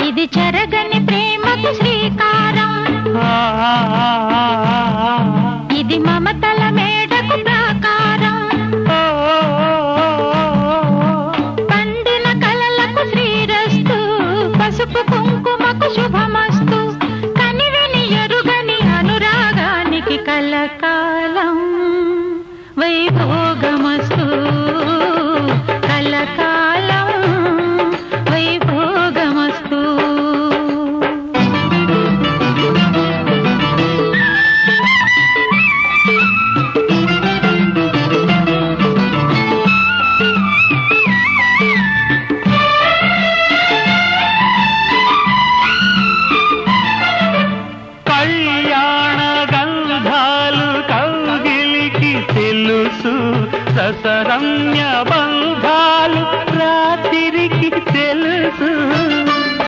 ఇది చెరగని ప్రేమకు శ్రీకారం, ఇది మమతల మేడకు ప్రాకారం, పండిన కలలకు శ్రీరస్తు, పసుపు కుంకుమకు శుభమస్తు, కనివిని ఎరుగని అనురాగానికి కలకాలం వైభోగమస్తు, కలకాలం వైభోగమస్తు. కళ్యాణ గంధాలు కౌగిలికి తెలుసు, రసరమ్య